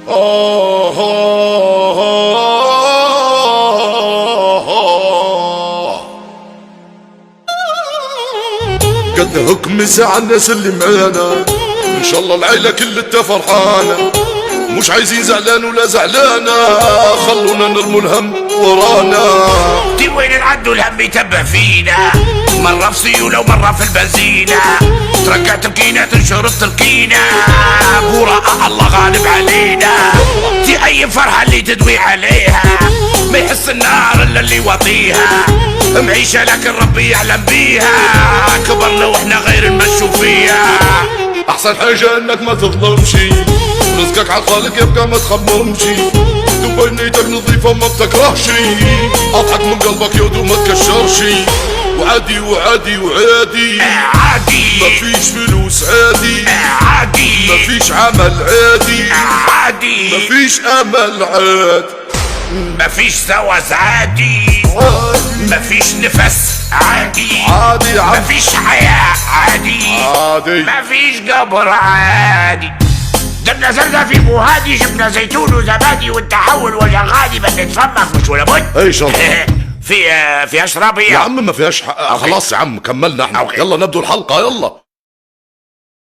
قد حكم ساعة الناس اللي معانا، ان شاء الله العيلة كلها فرحانة، مش عايزين زعلان ولا زعلانة، خلونا نرموا الهم ورانا. دي وين العد والهم يتبع فينا، مرة في سيولة ومرة في البنزينة، ترقعت بكينة شربت الكينة، براء الله غالب علينا. دي اي فرحة اللي تدوي عليها، ما يحس النار الا اللي واطيها، معيشة لكن ربي يعلم بيها، كبرنا واحنا غير المشوا فيها. احسن حاجة انك ما تظلمش، رزقك على الخالق يبقى ما تخممش، تبقى نيتك نظيفة ما بتكرهش، اضحك من قلبك يا ودو ما تكشرش، وعادي وعادي وعادي عادي، مفيش فلوس عادي عادي، مفيش عمل عادي عادي، مفيش امل عادي، مفيش زواج عادي، مفيش نفس عادي، عادي مفيش حياة عادي، عادي مفيش قبر عادي. ده نزلنا في بوهادي، جبنا زيتون وزبادي والتحول وجغادي، بدنا نتفمخ مش ولا بد. اي شنطة في اشربي يا عم ما فيهاش حق. خلاص يا عم كملنا احنا. يلا نبدو الحلقة يلا.